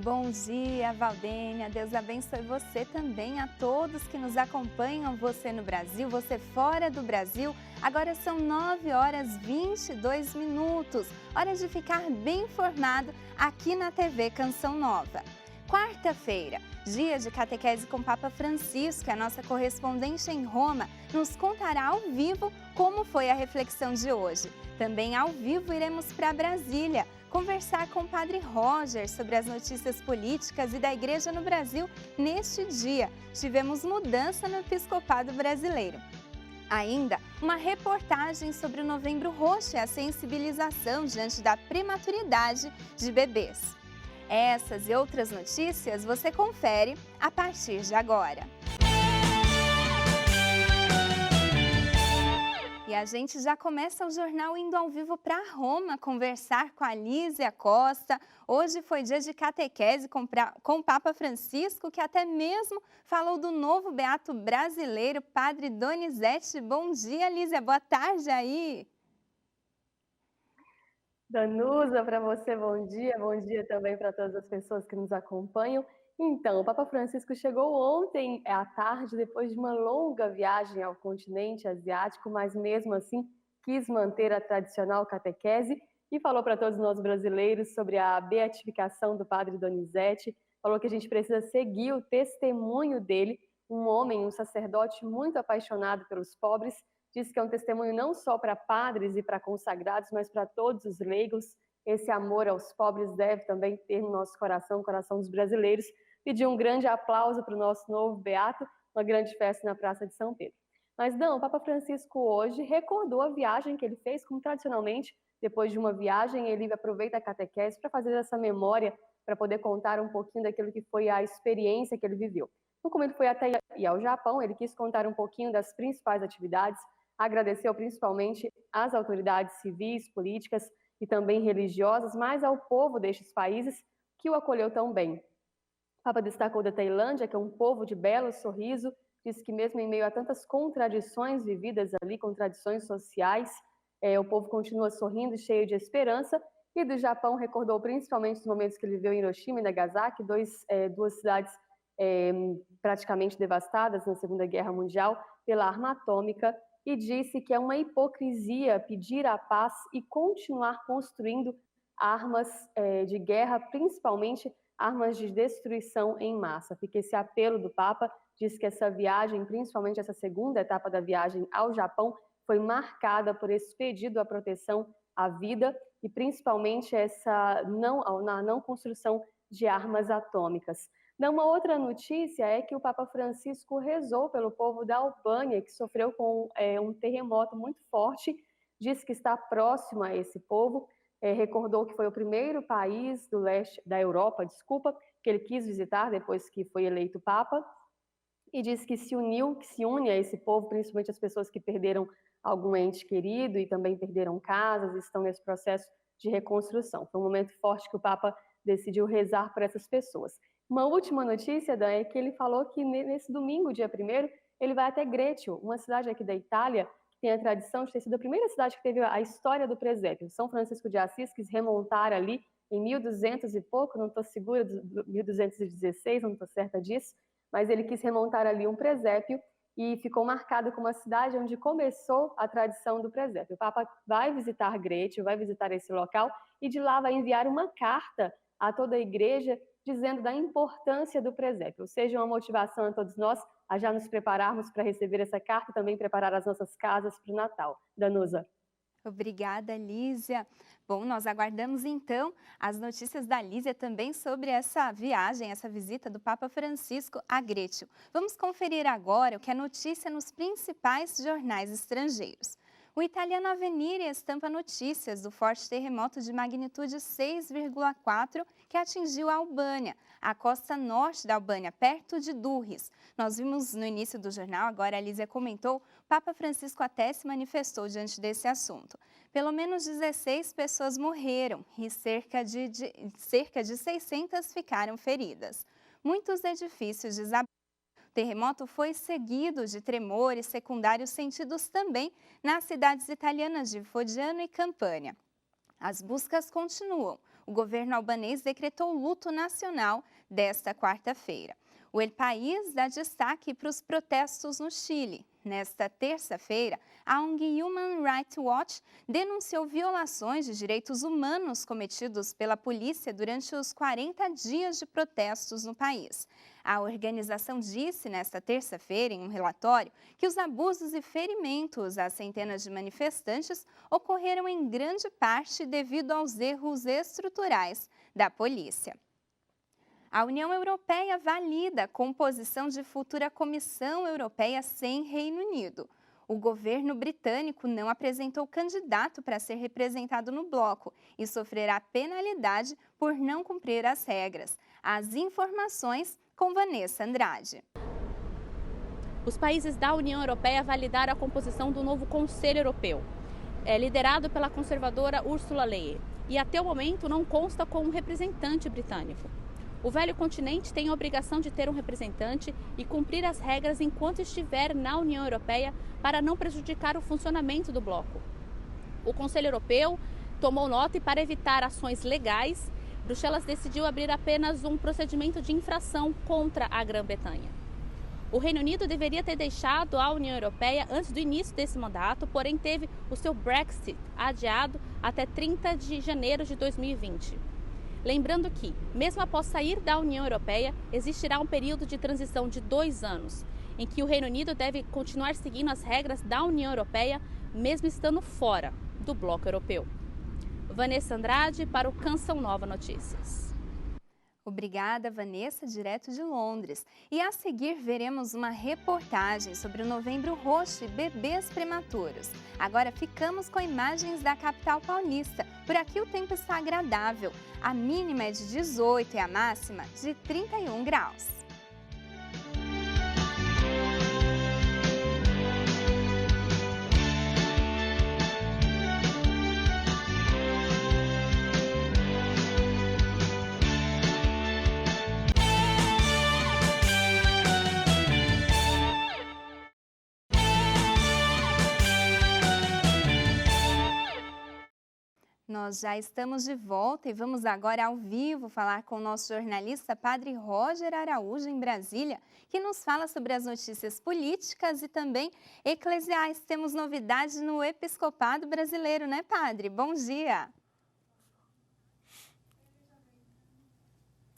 Bom dia, Valdênia. Deus abençoe você também, a todos que nos acompanham, você no Brasil, você fora do Brasil. Agora são 9 horas 22 minutos. Hora de ficar bem informado aqui na TV Canção Nova. Quarta-feira, dia de catequese com Papa Francisco, a nossa correspondente em Roma nos contará ao vivo como foi a reflexão de hoje. Também ao vivo iremos para Brasília conversar com o Padre Roger sobre as notícias políticas e da Igreja no Brasil neste dia. Tivemos mudança no episcopado brasileiro. Ainda, uma reportagem sobre o Novembro Roxo e a sensibilização diante da prematuridade de bebês. Essas e outras notícias você confere a partir de agora. E a gente já começa o jornal indo ao vivo para Roma conversar com a Lízia Costa. Hoje foi dia de catequese com o Papa Francisco, que até mesmo falou do novo beato brasileiro, Padre Donizete. Bom dia, Lízia. Boa tarde aí. Danusa, para você, bom dia também para todas as pessoas que nos acompanham. Então, o Papa Francisco chegou ontem à tarde, depois de uma longa viagem ao continente asiático, mas mesmo assim quis manter a tradicional catequese e falou para todos nós brasileiros sobre a beatificação do Padre Donizete, falou que a gente precisa seguir o testemunho dele, um homem, um sacerdote muito apaixonado pelos pobres. Diz que é um testemunho não só para padres e para consagrados, mas para todos os leigos. Esse amor aos pobres deve também ter no nosso coração, o coração dos brasileiros. Pedir um grande aplauso para o nosso novo beato, uma grande festa na Praça de São Pedro. Mas não, o Papa Francisco hoje recordou a viagem que ele fez, como tradicionalmente, depois de uma viagem, ele aproveita a catequese para fazer essa memória, para poder contar um pouquinho daquilo que foi a experiência que ele viveu. Então, como ele foi até ao Japão, ele quis contar um pouquinho das principais atividades, agradeceu principalmente às autoridades civis, políticas e também religiosas, mas ao povo destes países que o acolheu tão bem. O Papa destacou da Tailândia, que é um povo de belo sorriso, disse que mesmo em meio a tantas contradições vividas ali, contradições sociais, o povo continua sorrindo e cheio de esperança. E do Japão recordou principalmente os momentos que ele viveu em Hiroshima e Nagasaki, duas cidades praticamente devastadas na Segunda Guerra Mundial pela arma atômica, e disse que é uma hipocrisia pedir a paz e continuar construindo armas de guerra, principalmente armas de destruição em massa. Fica esse apelo do Papa, diz que essa viagem, principalmente essa segunda etapa da viagem ao Japão, foi marcada por esse pedido à proteção à vida e principalmente na não construção de armas atômicas. Uma outra notícia é que o Papa Francisco rezou pelo povo da Albânia, que sofreu com um terremoto muito forte, disse que está próximo a esse povo, recordou que foi o primeiro país do leste da Europa, que ele quis visitar depois que foi eleito Papa, e disse que se une a esse povo, principalmente as pessoas que perderam algum ente querido e também perderam casas, estão nesse processo de reconstrução. Foi um momento forte que o Papa decidiu rezar por essas pessoas. Uma última notícia, Dan, é que ele falou que nesse domingo, dia 1º, ele vai até Greccio, uma cidade aqui da Itália, que tem a tradição de ter sido a primeira cidade que teve a história do presépio. São Francisco de Assis quis remontar ali em 1200 e pouco, não estou segura, 1216, não estou certa disso, mas ele quis remontar ali um presépio e ficou marcado como a cidade onde começou a tradição do presépio. O Papa vai visitar Greccio, vai visitar esse local e de lá vai enviar uma carta a toda a igreja dizendo da importância do presépio. Ou seja, uma motivação a todos nós a já nos prepararmos para receber essa carta e também preparar as nossas casas para o Natal. Danusa. Obrigada, Lízia. Bom, nós aguardamos então as notícias da Lízia também sobre essa viagem, essa visita do Papa Francisco a Greccio. Vamos conferir agora o que é notícia nos principais jornais estrangeiros. O italiano Avvenire estampa notícias do forte terremoto de magnitude 6,4 que atingiu a Albânia, a costa norte da Albânia, perto de Durrës. Nós vimos no início do jornal, agora a Lízia comentou, o Papa Francisco até se manifestou diante desse assunto. Pelo menos 16 pessoas morreram e cerca de 600 ficaram feridas. Muitos edifícios desabaram. O terremoto foi seguido de tremores secundários sentidos também nas cidades italianas de Foggiano e Campania. As buscas continuam. O governo albanês decretou luto nacional desta quarta-feira. O El País dá destaque para os protestos no Chile. Nesta terça-feira, a ONG Human Rights Watch denunciou violações de direitos humanos cometidos pela polícia durante os 40 dias de protestos no país. A organização disse nesta terça-feira, em um relatório, que os abusos e ferimentos a centenas de manifestantes ocorreram em grande parte devido aos erros estruturais da polícia. A União Europeia valida a composição de futura Comissão Europeia sem Reino Unido. O governo britânico não apresentou candidato para ser representado no bloco e sofrerá penalidade por não cumprir as regras. As informações com Vanessa Andrade. Os países da União Europeia validaram a composição do novo Conselho Europeu, liderado pela conservadora Ursula Leyen, e até o momento não consta com um representante britânico. O velho continente tem a obrigação de ter um representante e cumprir as regras enquanto estiver na União Europeia para não prejudicar o funcionamento do bloco. O Conselho Europeu tomou nota e, para evitar ações legais, Bruxelas decidiu abrir apenas um procedimento de infração contra a Grã-Bretanha. O Reino Unido deveria ter deixado a União Europeia antes do início desse mandato, porém teve o seu Brexit adiado até 30 de janeiro de 2020. Lembrando que, mesmo após sair da União Europeia, existirá um período de transição de 2 anos, em que o Reino Unido deve continuar seguindo as regras da União Europeia, mesmo estando fora do bloco europeu. Vanessa Andrade para o Canção Nova Notícias. Obrigada, Vanessa, direto de Londres. E a seguir veremos uma reportagem sobre o Novembro Roxo e bebês prematuros. Agora ficamos com imagens da capital paulista. Por aqui o tempo está agradável. A mínima é de 18 e a máxima de 31 graus. Nós já estamos de volta e vamos agora ao vivo falar com o nosso jornalista Padre Roger Araújo, em Brasília, que nos fala sobre as notícias políticas e também eclesiais. Temos novidades no Episcopado Brasileiro, né, Padre? Bom dia!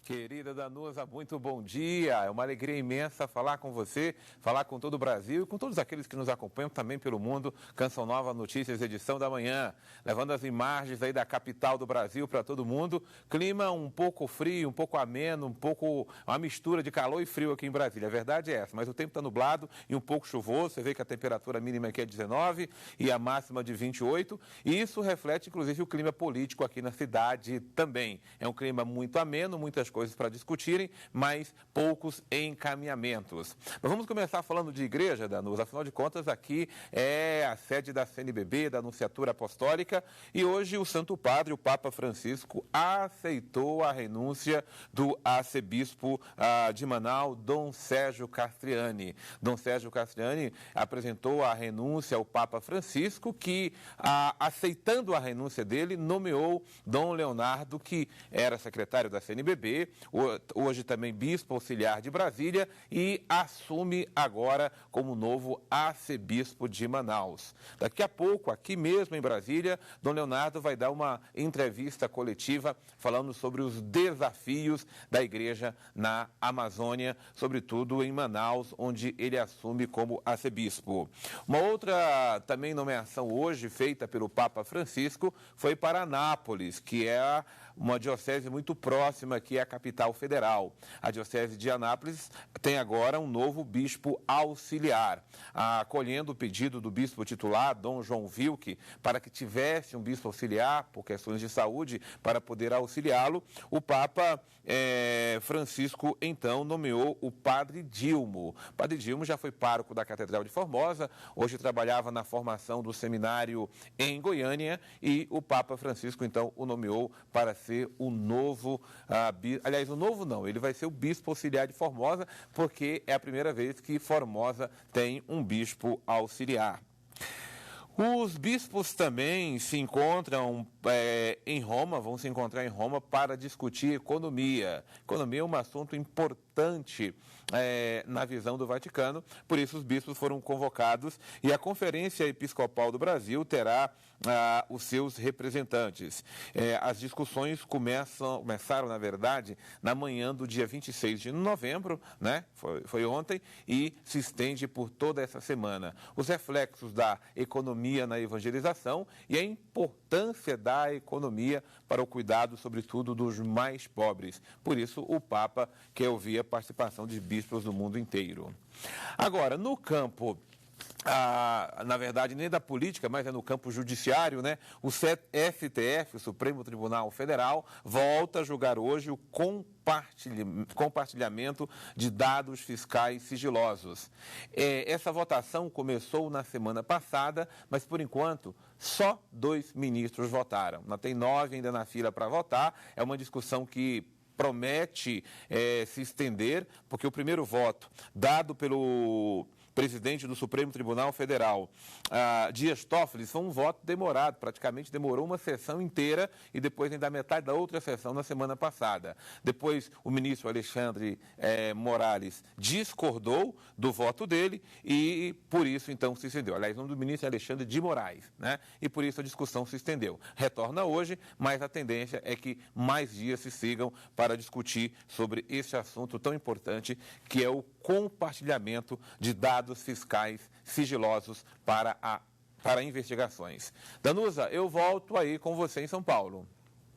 Querida Danusa, muito bom dia. É uma alegria imensa falar com você, falar com todo o Brasil e com todos aqueles que nos acompanham também pelo mundo. Canção Nova Notícias, edição da manhã, levando as imagens aí da capital do Brasil para todo mundo. Clima um pouco frio, um pouco ameno, uma mistura de calor e frio aqui em Brasília. A verdade é essa, mas o tempo está nublado e um pouco chuvoso. Você vê que a temperatura mínima aqui é 19 e a máxima de 28. E isso reflete, inclusive, o clima político aqui na cidade também. É um clima muito ameno, muitas coisas para discutirem, mas poucos encaminhamentos. Mas vamos começar falando de igreja, Danusa. Afinal de contas, aqui é a sede da CNBB, da Anunciatura Apostólica, e hoje o Santo Padre, o Papa Francisco, aceitou a renúncia do arcebispo de Manaus, Dom Sérgio Castriani. Dom Sérgio Castriani apresentou a renúncia ao Papa Francisco, que, aceitando a renúncia dele, nomeou Dom Leonardo, que era secretário da CNBB, hoje também bispo auxiliar de Brasília, e assume agora como novo arcebispo de Manaus. Daqui a pouco, aqui mesmo em Brasília, Dom Leonardo vai dar uma entrevista coletiva falando sobre os desafios da igreja na Amazônia, sobretudo em Manaus, onde ele assume como arcebispo. Uma outra também nomeação hoje feita pelo Papa Francisco foi para Anápolis, que é uma diocese muito próxima aqui à capital federal. A diocese de Anápolis tem agora um novo bispo auxiliar, acolhendo o pedido do bispo titular, Dom João Wilke, para que tivesse um bispo auxiliar por questões de saúde para poder auxiliá-lo. O Papa Francisco, então, nomeou o Padre Dilmo. O Padre Dilmo já foi pároco da Catedral de Formosa, hoje trabalhava na formação do seminário em Goiânia, e o Papa Francisco, então, o nomeou para ser o novo, aliás, o novo não, ele vai ser o bispo auxiliar de Formosa, porque é a primeira vez que Formosa tem um bispo auxiliar. Os bispos também se encontram em Roma, vão se encontrar em Roma para discutir economia. Economia é um assunto importante na visão do Vaticano, por isso os bispos foram convocados e a Conferência Episcopal do Brasil terá os seus representantes. As discussões começaram, na verdade, na manhã do dia 26 de novembro, né? Foi ontem, e se estende por toda essa semana. Os reflexos da economia na evangelização e a importância da economia para o cuidado, sobretudo, dos mais pobres. Por isso, o Papa quer ouvir a participação de bispos do mundo inteiro. Agora, no campo... na verdade, nem da política, mas é no campo judiciário, né? O STF, o Supremo Tribunal Federal, volta a julgar hoje o compartilhamento de dados fiscais sigilosos. Essa votação começou na semana passada, mas, por enquanto, só 2 ministros votaram. Tem 9 ainda na fila para votar. É uma discussão que promete se estender, porque o primeiro voto dado pelo presidente do Supremo Tribunal Federal, Dias Toffoli, foi um voto demorado, praticamente demorou uma sessão inteira e depois ainda metade da outra sessão na semana passada. Depois o ministro Alexandre Moraes discordou do voto dele e por isso então se estendeu. Aliás, o nome do ministro é Alexandre de Moraes, né? E por isso a discussão se estendeu. Retorna hoje, mas a tendência é que mais dias se sigam para discutir sobre esse assunto tão importante que é o compartilhamento de dados fiscais sigilosos para investigações. Danusa, eu volto aí com você em São Paulo.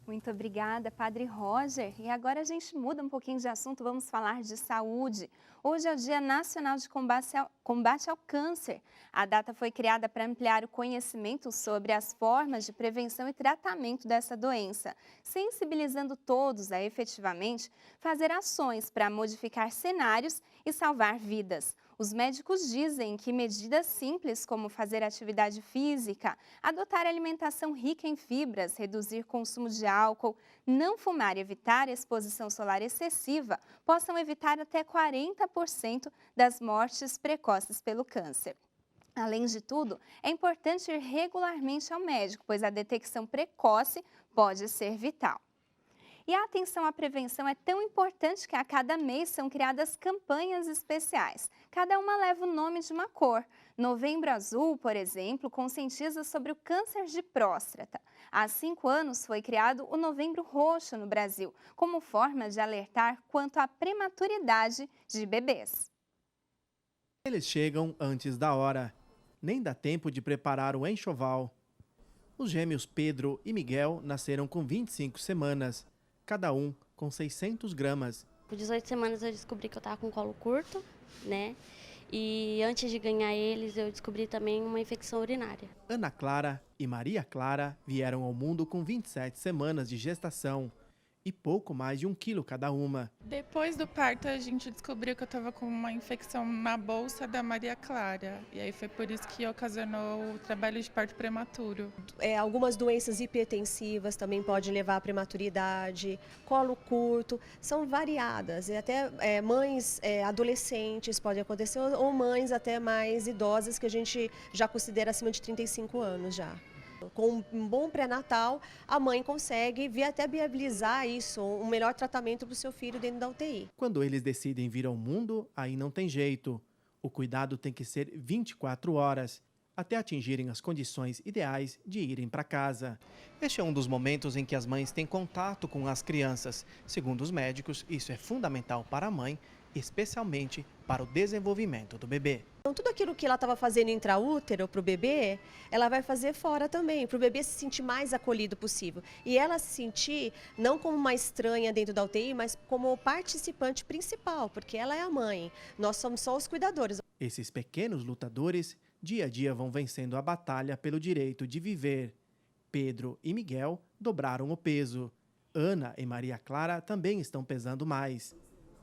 Muito obrigada, Padre Roger. E agora a gente muda um pouquinho de assunto, vamos falar de saúde. Hoje é o Dia Nacional de Combate ao Câncer. A data foi criada para ampliar o conhecimento sobre as formas de prevenção e tratamento dessa doença, sensibilizando todos a efetivamente fazer ações para modificar cenários e salvar vidas. Os médicos dizem que medidas simples como fazer atividade física, adotar alimentação rica em fibras, reduzir consumo de álcool, não fumar e evitar a exposição solar excessiva possam evitar até 40% das mortes precoces pelo câncer. Além de tudo, é importante ir regularmente ao médico, pois a detecção precoce pode ser vital. E a atenção à prevenção é tão importante que a cada mês são criadas campanhas especiais. Cada uma leva o nome de uma cor. Novembro Azul, por exemplo, conscientiza sobre o câncer de próstata. Há 5 anos foi criado o Novembro Roxo no Brasil, como forma de alertar quanto à prematuridade de bebês. Eles chegam antes da hora. Nem dá tempo de preparar o enxoval. Os gêmeos Pedro e Miguel nasceram com 25 semanas. Cada um com 600 gramas. Com 18 semanas eu descobri que eu estava com colo curto, né? E antes de ganhar eles, eu descobri também uma infecção urinária. Ana Clara e Maria Clara vieram ao mundo com 27 semanas de gestação e pouco mais de 1 quilo cada uma. Depois do parto, a gente descobriu que eu estava com uma infecção na bolsa da Maria Clara. E aí foi por isso que ocasionou o trabalho de parto prematuro. Algumas doenças hipertensivas também podem levar à prematuridade, colo curto, são variadas. E até mães adolescentes podem acontecer, ou mães até mais idosas que a gente já considera acima de 35 anos já. Com um bom pré-natal, a mãe consegue até viabilizar isso, um melhor tratamento para o seu filho dentro da UTI. Quando eles decidem vir ao mundo, aí não tem jeito. O cuidado tem que ser 24 horas, até atingirem as condições ideais de irem para casa. Este é um dos momentos em que as mães têm contato com as crianças. Segundo os médicos, isso é fundamental para a mãe, especialmente para o desenvolvimento do bebê. Então, tudo aquilo que ela estava fazendo intraútero para o bebê, ela vai fazer fora também, para o bebê se sentir mais acolhido possível. E ela se sentir não como uma estranha dentro da UTI, mas como participante principal, porque ela é a mãe, nós somos só os cuidadores. Esses pequenos lutadores, dia a dia vão vencendo a batalha pelo direito de viver. Pedro e Miguel dobraram o peso. Ana e Maria Clara também estão pesando mais.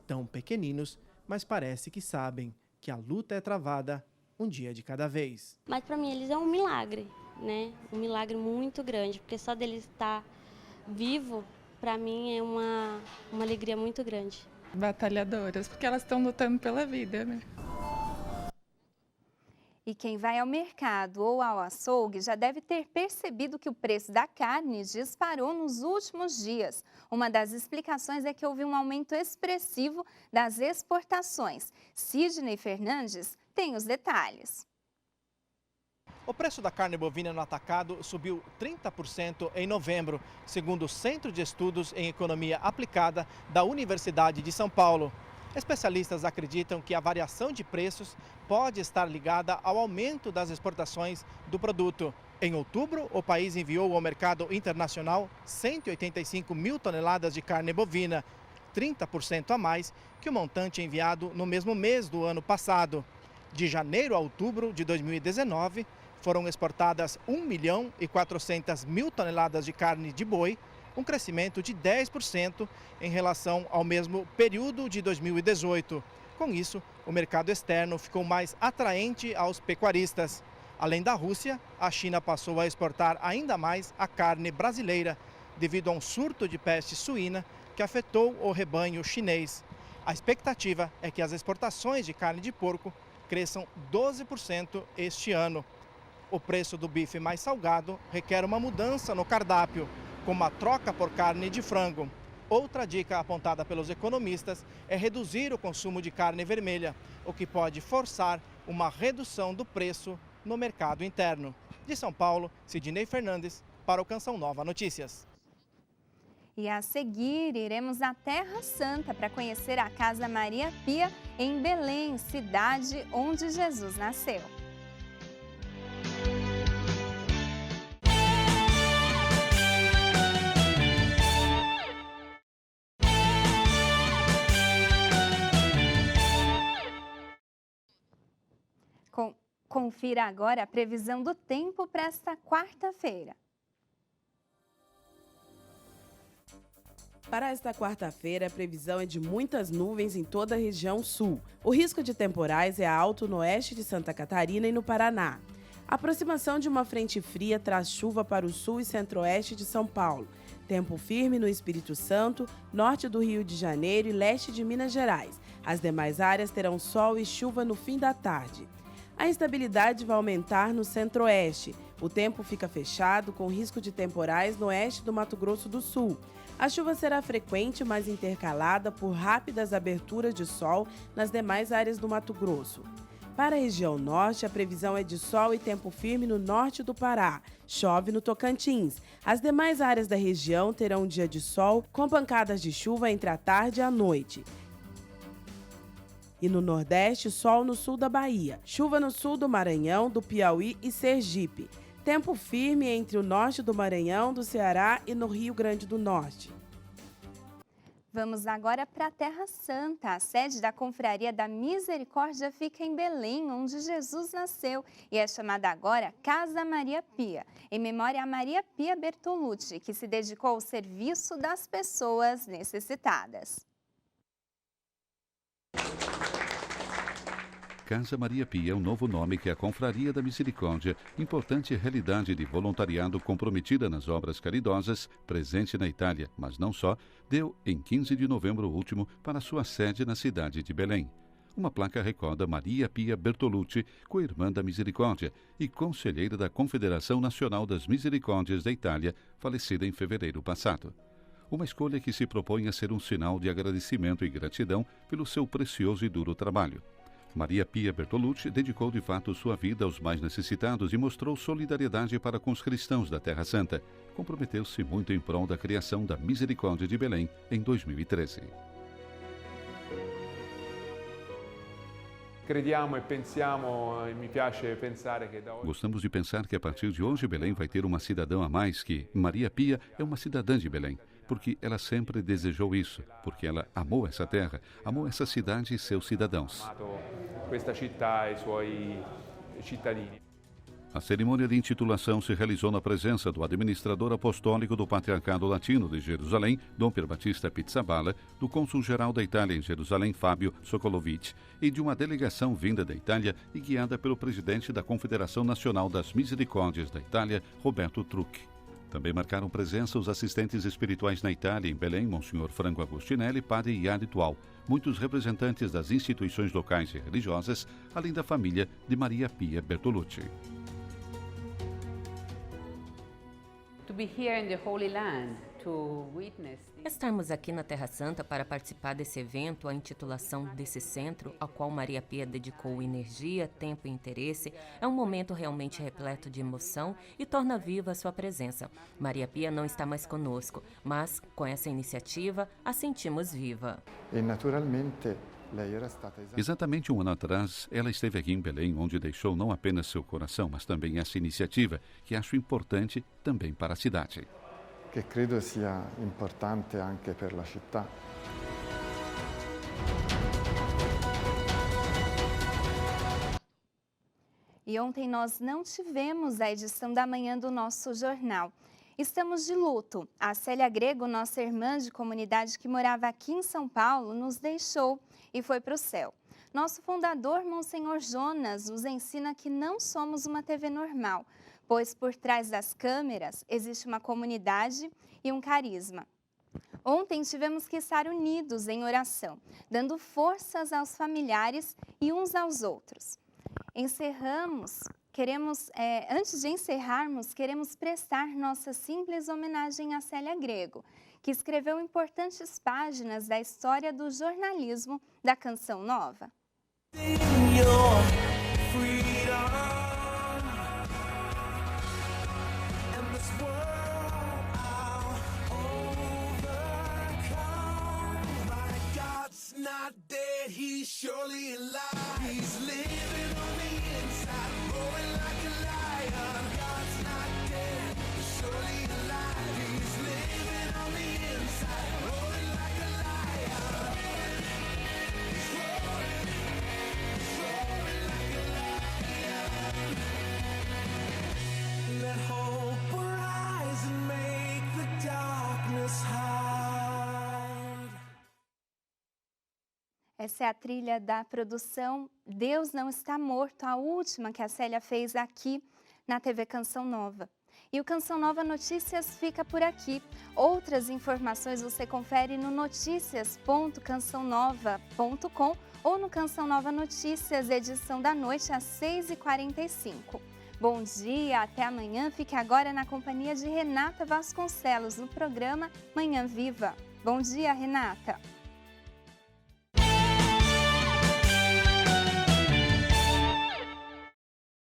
Tão pequeninos, mas parece que sabem que a luta é travada um dia de cada vez. Mas para mim eles é um milagre, né? Um milagre muito grande, porque só deles estar vivo, para mim é uma alegria muito grande. Batalhadoras, porque elas estão lutando pela vida, né? E quem vai ao mercado ou ao açougue já deve ter percebido que o preço da carne disparou nos últimos dias. Uma das explicações é que houve um aumento expressivo das exportações. Sidney Fernandes tem os detalhes. O preço da carne bovina no atacado subiu 30% em novembro, segundo o Centro de Estudos em Economia Aplicada da Universidade de São Paulo. Especialistas acreditam que a variação de preços pode estar ligada ao aumento das exportações do produto. Em outubro, o país enviou ao mercado internacional 185 mil toneladas de carne bovina, 30% a mais que o montante enviado no mesmo mês do ano passado. De janeiro a outubro de 2019, foram exportadas 1.400.000 toneladas de carne de boi, um crescimento de 10% em relação ao mesmo período de 2018. Com isso, o mercado externo ficou mais atraente aos pecuaristas. Além da Rússia, a China passou a exportar ainda mais a carne brasileira, devido a um surto de peste suína que afetou o rebanho chinês. A expectativa é que as exportações de carne de porco cresçam 12% este ano. O preço do bife mais salgado requer uma mudança no cardápio, como a troca por carne de frango. Outra dica apontada pelos economistas é reduzir o consumo de carne vermelha, o que pode forçar uma redução do preço no mercado interno. De São Paulo, Sidney Fernandes, para o Canção Nova Notícias. E a seguir, iremos à Terra Santa para conhecer a Casa Maria Pia, em Belém, cidade onde Jesus nasceu. Confira agora a previsão do tempo para esta quarta-feira. Para esta quarta-feira, a previsão é de muitas nuvens em toda a região sul. O risco de temporais é alto no oeste de Santa Catarina e no Paraná. A aproximação de uma frente fria traz chuva para o sul e centro-oeste de São Paulo. Tempo firme no Espírito Santo, norte do Rio de Janeiro e leste de Minas Gerais. As demais áreas terão sol e chuva no fim da tarde. A instabilidade vai aumentar no centro-oeste. O tempo fica fechado, com risco de temporais no oeste do Mato Grosso do Sul. A chuva será frequente, mas intercalada por rápidas aberturas de sol nas demais áreas do Mato Grosso. Para a região norte, a previsão é de sol e tempo firme no norte do Pará. Chove no Tocantins. As demais áreas da região terão um dia de sol, com pancadas de chuva entre a tarde e a noite. E no Nordeste, sol no sul da Bahia. Chuva no sul do Maranhão, do Piauí e Sergipe. Tempo firme entre o norte do Maranhão, do Ceará e no Rio Grande do Norte. Vamos agora para a Terra Santa. A sede da Confraria da Misericórdia fica em Belém, onde Jesus nasceu, e é chamada agora Casa Maria Pia, em memória a Maria Pia Bertolucci, que se dedicou ao serviço das pessoas necessitadas. Casa Maria Pia é um novo nome que a Confraria da Misericórdia, importante realidade de voluntariado comprometida nas obras caridosas, presente na Itália, mas não só, deu em 15 de novembro último para sua sede na cidade de Belém. Uma placa recorda Maria Pia Bertolucci, co-irmã da Misericórdia e conselheira da Confederação Nacional das Misericórdias da Itália, falecida em fevereiro passado. Uma escolha que se propõe a ser um sinal de agradecimento e gratidão pelo seu precioso e duro trabalho. Maria Pia Bertolucci dedicou de fato sua vida aos mais necessitados e mostrou solidariedade para com os cristãos da Terra Santa. Comprometeu-se muito em prol da criação da Misericórdia de Belém em 2013. Gostamos de pensar que a partir de hoje Belém vai ter uma cidadã a mais, que Maria Pia é uma cidadã de Belém. Porque ela sempre desejou isso, porque ela amou essa terra, amou essa cidade e seus cidadãos. A cerimônia de intitulação se realizou na presença do administrador apostólico do Patriarcado Latino de Jerusalém, Dom Pierbattista Pizzaballa, do cônsul-geral da Itália em Jerusalém, Fábio Sokolovic, e de uma delegação vinda da Itália e guiada pelo presidente da Confederação Nacional das Misericórdias da Itália, Roberto Trucchi. Também marcaram presença os assistentes espirituais na Itália, em Belém, Monsenhor Franco Agostinelli e Padre Iari Tual, muitos representantes das instituições locais e religiosas, além da família de Maria Pia Bertolucci. Estarmos aqui na Terra Santa para participar desse evento, a intitulação desse centro, ao qual Maria Pia dedicou energia, tempo e interesse, é um momento realmente repleto de emoção e torna viva a sua presença. Maria Pia não está mais conosco, mas com essa iniciativa a sentimos viva. E naturalmente Exatamente um ano atrás, ela esteve aqui em Belém, onde deixou não apenas seu coração, mas também essa iniciativa, que acho importante também para a cidade. Que credo sia importante anche per la città. E ontem nós não tivemos a edição da manhã do nosso jornal. Estamos de luto. A Célia Grego, nossa irmã de comunidade que morava aqui em São Paulo, nos deixou e foi para o céu. Nosso fundador, Monsenhor Jonas, nos ensina que não somos uma TV normal, pois por trás das câmeras existe uma comunidade e um carisma. Ontem tivemos que estar unidos em oração, dando forças aos familiares e uns aos outros. Antes de encerrarmos, queremos prestar nossa simples homenagem a Célia Grego, que escreveu importantes páginas da história do jornalismo da Canção Nova. Essa é a trilha da produção Deus Não Está Morto, a última que a Célia fez aqui na TV Canção Nova. E o Canção Nova Notícias fica por aqui. Outras informações você confere no noticias.cançãonova.com ou no Canção Nova Notícias, edição da noite às 6h45. Bom dia, até amanhã. Fique agora na companhia de Renata Vasconcelos no programa Manhã Viva. Bom dia, Renata.